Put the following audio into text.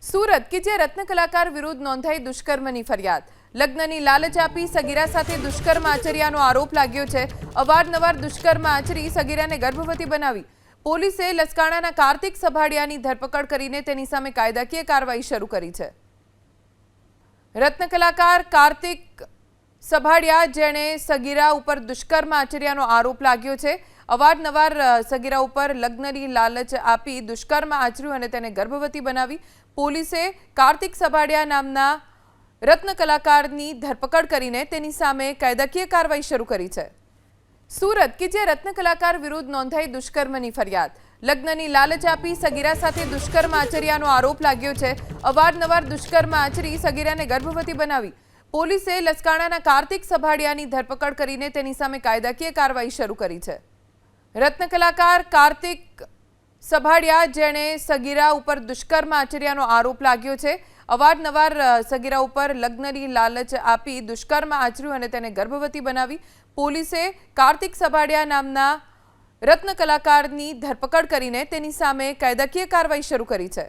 સુરત કે જે રત્ન કલાકાર વિરુદ્ધ નોંધાઈ દુષ્કર્મની ફરિયાદ। લગ્નની લાલચ આપી સગીરા સાથે દુષ્કર્મ આચર્યાનો આરોપ લાગ્યો છે। અવારનવાર દુષ્કર્મ આચરી સગીરાને ગર્ભવતી બનાવી। પોલીસે લસકાણાના કાર્તિક સભાડિયાની ધરપકડ કરીને તેની સામે કાયદાકીય કાર્યવાહી શરૂ કરી છે। રત્ન કલાકાર કાર્તિક સભાડિયા જેણે સગીરા ઉપર દુષ્કર્મ આચર્યાનો આરોપ લાગ્યો છે। અવારનવાર સગીરા ઉપર લગ્નની લાલચ આપી દુષ્કર્મ આચર્યું અને તેને ગર્ભવતી બનાવી। પોલીસે કાર્તિક સભાડિયા નામના રત્ન કલાકારની ધરપકડ કરીને તેની સામે કાયદાકીય કાર્યવાહી શરૂ કરી છે। સુરત કે જે રત્ન કલાકાર વિરુદ્ધ નોંધાઈ દુષ્કર્મની ફરિયાદ। લગ્નની લાલચ આપી સગીરા સાથે દુષ્કર્મ આચર્યાનો આરોપ લાગ્યો છે। અવારનવાર દુષ્કર્મ આચરી સગીરાને ગર્ભવતી બનાવી। પોલીસે લસકાણાના કાર્તિક સભાડિયાની ધરપકડ કરીને તેની સામે કાયદાકીય કાર્યવાહી શરૂ કરી છે। રત્ન કલાકાર કાર્તિક સભાડિયા જેણે સગીરા ઉપર દુષ્કર્મ આચર્યાનો આરોપ લાગ્યો છે। અવારનવાર સગીરા ઉપર લગ્નની લાલચ આપી દુષ્કર્મ આચર્યું અને તેને ગર્ભવતી બનાવી। પોલીસે કાર્તિક સભાડિયા નામના રત્ન કલાકારની ધરપકડ કરીને તેની સામે કાયદાકીય કાર્યવાહી શરૂ કરી છે।